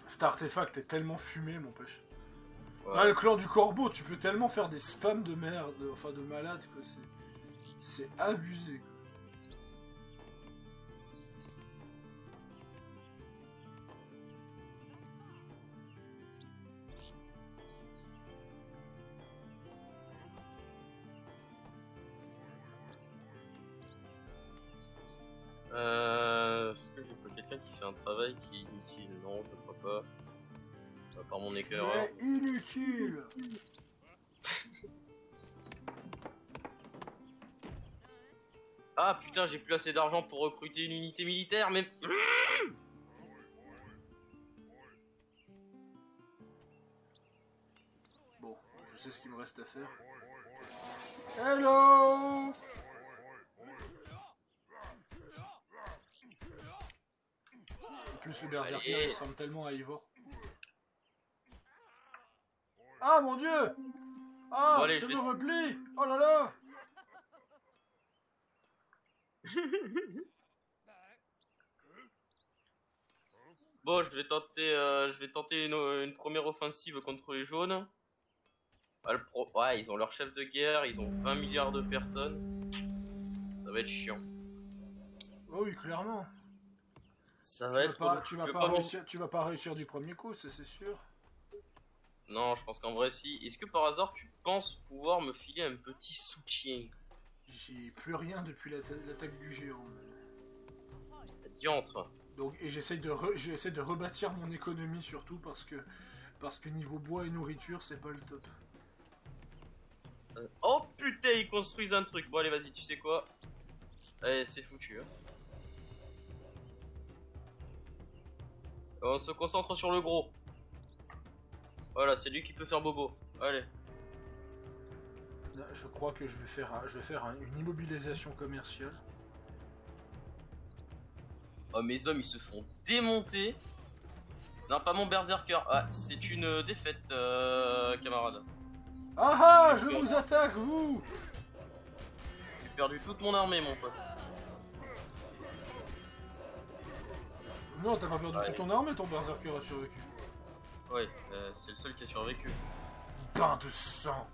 Cet artefact est tellement fumé, mon pêche. Ouais. Là, le clan du corbeau, tu peux tellement faire des spams de merde, enfin de malade, que c'est abusé. Est-ce que j'ai pas quelqu'un qui fait un travail qui est inutile? Non, je crois pas. À part mon éclaireur. C'est inutile. Ah putain, j'ai plus assez d'argent pour recruter une unité militaire, mais... Bon, je sais ce qu'il me reste à faire. Hello. En plus, le berserker il ressemble tellement à Ivor. Ah mon dieu. Ah, bon, allez, je me replie. Oh là là. Bon, je vais tenter une première offensive contre les jaunes. Ah, ouais, ils ont leur chef de guerre, ils ont 20 milliards de personnes. Ça va être chiant. Oh oui, clairement. Ça va être... Tu vas pas réussir du premier coup, c'est sûr. Non, je pense qu'en vrai, si. Est-ce que par hasard, tu penses pouvoir me filer un petit soutien? J'ai plus rien depuis l'attaque du géant. Diantre. Donc, et j'essaie de rebâtir mon économie surtout parce que niveau bois et nourriture, c'est pas le top. Oh putain, ils construisent un truc. Bon, allez, vas-y, tu sais quoi? Allez, c'est foutu. Hein. On se concentre sur le gros. Voilà, c'est lui qui peut faire bobo. Allez. Là, je crois que je vais faire une immobilisation commerciale. Oh, mes hommes, ils se font démonter. Non, pas mon berserker. Ah, c'est une défaite, camarade. Ah ah, je vous attaque, vous! J'ai perdu toute mon armée, mon pote. Non, t'as pas perdu toute ton armée, ton berserker a survécu. Ouais, c'est le seul qui a survécu. Bain de sang!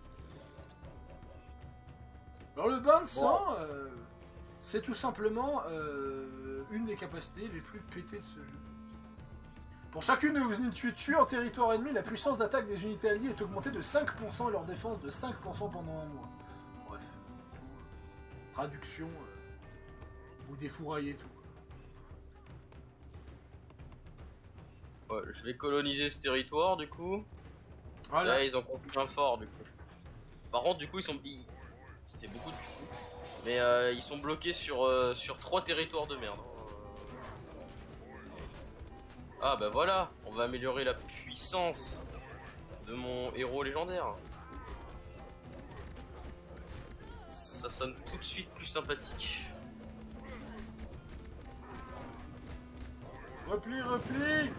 Alors le bain de sang, c'est tout simplement une des capacités les plus pétées de ce jeu. Pour chacune de vos unités tuées en territoire ennemi, la puissance d'attaque des unités alliées est augmentée de 5% et leur défense de 5% pendant un mois. Bref. Traduction, vous défouraillez tout. Ouais, je vais coloniser ce territoire du coup. Voilà. Là, ils ont construit un fort du coup. Par contre, du coup, Ça fait beaucoup de coup. Mais ils sont bloqués sur 3 territoires de merde. Ah bah voilà, on va améliorer la puissance de mon héros légendaire. Ça sonne tout de suite plus sympathique. Repli, repli.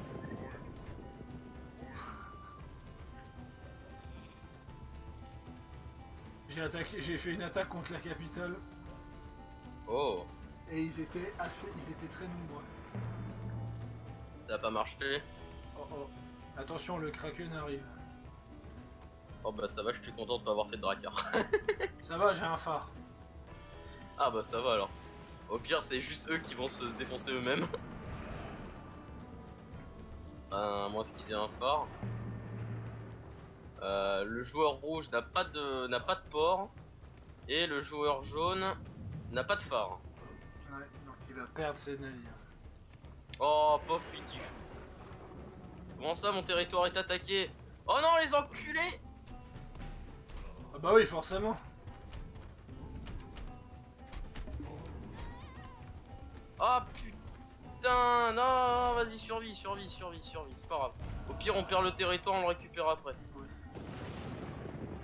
J'ai fait une attaque contre la capitale. Oh, Et ils étaient très nombreux. ça a pas marché. Oh oh. Attention, le Kraken arrive. Oh bah ça va, je suis content de pas avoir fait de Drakkar. Ça va, j'ai un phare. Ah bah ça va alors. Au pire, c'est juste eux qui vont se défoncer eux-mêmes. À moins qu'ils aient un phare. Le joueur rouge n'a pas de port. Et le joueur jaune n'a pas de phare. Ouais, donc il va perdre ses navires. Oh, pauvre Pitichou. Comment ça, mon territoire est attaqué? Oh non, les enculés! Ah bah oui, forcément. Oh putain, non, vas-y, survie, c'est pas grave. Au pire, on perd le territoire, on le récupère après. Ouais.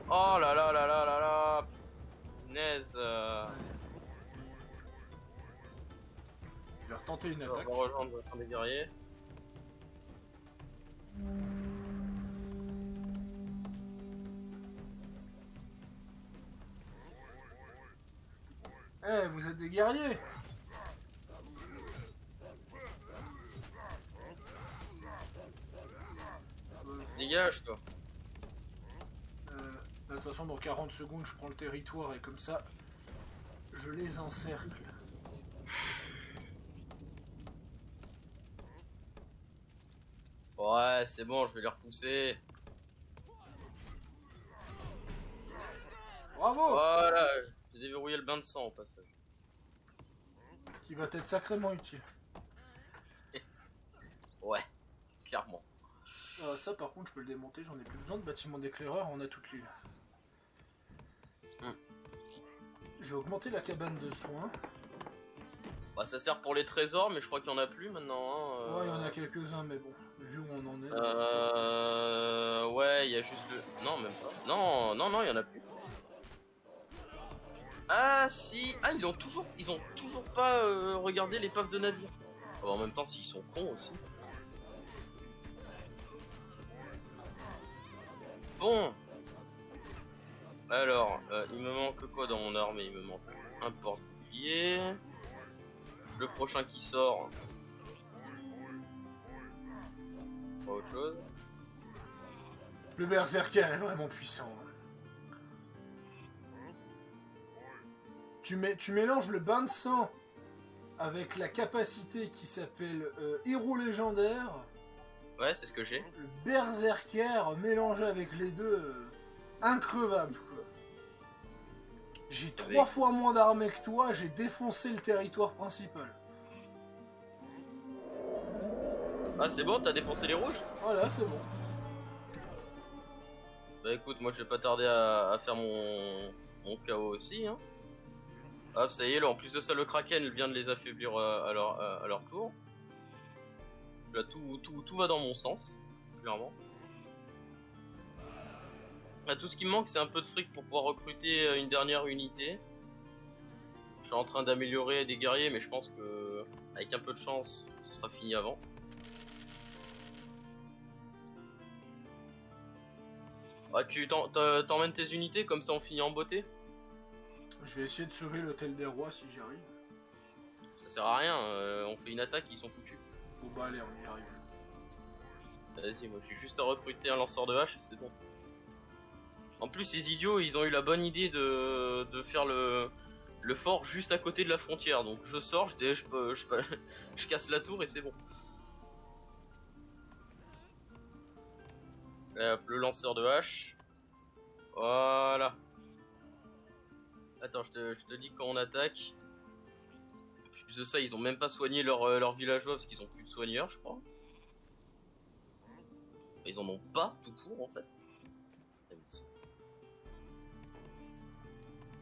Oh là là là là là là. Punaise. Je vais retenter une On attaque. va rejoindre un des guerriers. Eh, vous êtes des guerriers. Dégage, toi. De toute façon, dans 40 secondes, je prends le territoire et comme ça, je les encercle. Ouais, c'est bon, je vais les repousser. Bravo. Voilà, j'ai déverrouillé le bain de sang au passage. Qui va être sacrément utile. Ouais, clairement. Ça, par contre, je peux le démonter. J'en ai plus besoin de bâtiment d'éclaireur. On a toute l'île. Je vais augmenter la cabane de soins. Bah, ça sert pour les trésors, mais je crois qu'il y en a plus maintenant. Hein, Ouais, il y en a quelques-uns, mais bon, vu où on en est. Ouais, il y a juste le. Non, même pas. Non, non, non, il y en a plus. Ah, si. Ah, ils ont toujours pas regardé l'épave de navire. Bon, en même temps, s'ils sont cons aussi. Bon. Alors, il me manque quoi dans mon armée? Il me manque un porte-bouclier. Le prochain qui sort. Pas autre chose. Le berserker est vraiment puissant. Tu mélanges le bain de sang avec la capacité qui s'appelle héros légendaire. Ouais, c'est ce que j'ai. Le berserker mélangé avec les deux, increvable quoi. J'ai 3 fois moins d'armée que toi, j'ai défoncé le territoire principal. Ah, c'est bon, t'as défoncé les rouges? Voilà, c'est bon. Bah écoute, moi je vais pas tarder à faire mon KO aussi. Hein. Hop, ça y est, là, en plus de ça, le Kraken vient de les affaiblir à leur tour. Là, tout va dans mon sens, clairement. Là, tout ce qui me manque, c'est un peu de fric pour pouvoir recruter une dernière unité. Je suis en train d'améliorer des guerriers, mais je pense que avec un peu de chance, ce sera fini avant. Ah, tu t'emmènes tes unités, comme ça on finit en beauté? Je vais essayer de sauver l'hôtel des rois si j'y arrive. Ça sert à rien, on fait une attaque, ils sont foutus. Bon bah allez, on y arrive. Vas-y, moi j'ai juste à recruter un lanceur de hache, c'est bon. En plus, ces idiots, ils ont eu la bonne idée de faire le fort juste à côté de la frontière. Donc je sors, je casse la tour et c'est bon. Là, hop, le lanceur de hache. Voilà. Attends, je te dis quand on attaque. En plus de ça, ils ont même pas soigné leurs villageois parce qu'ils ont plus de soigneurs, je crois. Ils en ont pas tout court en fait.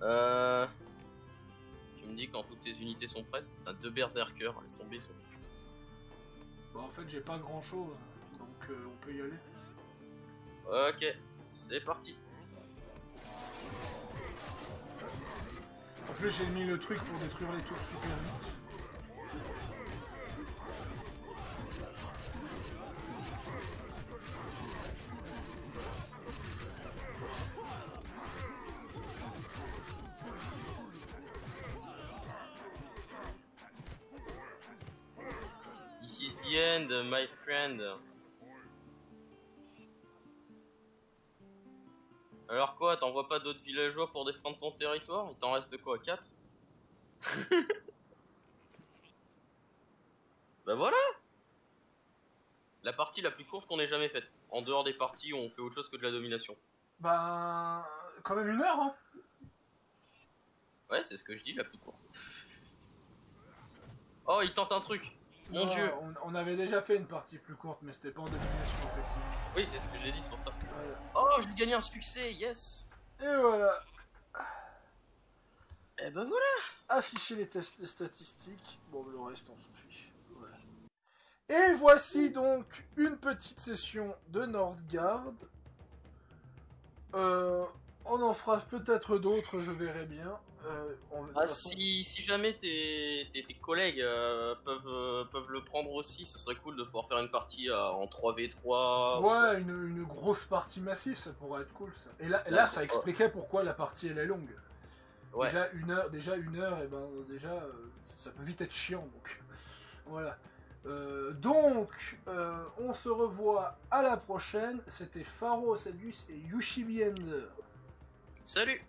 Euh... Tu me dis quand toutes tes unités sont prêtes. T'as 2 berserkers, laisse tomber, ils sont foutus. Bah en fait j'ai pas grand chose, donc on peut y aller. Ok, c'est parti. En plus j'ai mis le truc pour détruire les tours super vite. This is the end, my friend. Alors quoi, t'envoies pas d'autres villageois pour défendre ton territoire? Il t'en reste quoi, 4? Bah voilà. La partie la plus courte qu'on ait jamais faite. En dehors des parties où on fait autre chose que de la domination. Bah quand même 1 heure hein. Ouais, c'est ce que je dis, la plus courte. Oh, il tente un truc. Mon Non, dieu. on avait déjà fait une partie plus courte, mais c'était pas en domination, effectivement. Oui, c'est ce que j'ai dit, c'est pour ça. Voilà. Oh, j'ai gagné un succès, yes. Et voilà. Eh ben voilà. Afficher les tests les statistiques. Bon, le reste, on s'en fiche. Voilà. Et voici donc une petite session de Nordgard. On en fera peut-être d'autres, je verrai bien. Si jamais tes collègues peuvent le prendre aussi, ce serait cool de pouvoir faire une partie en 3v3. Ouais, une grosse partie massive, ça pourrait être cool ça. Et là ça expliquait pourquoi la partie elle est longue. Ouais. Déjà une heure, et ben déjà ça peut vite être chiant donc. Voilà. On se revoit à la prochaine. C'était Pharaoh Sadius et Yushibi Ender. Salut!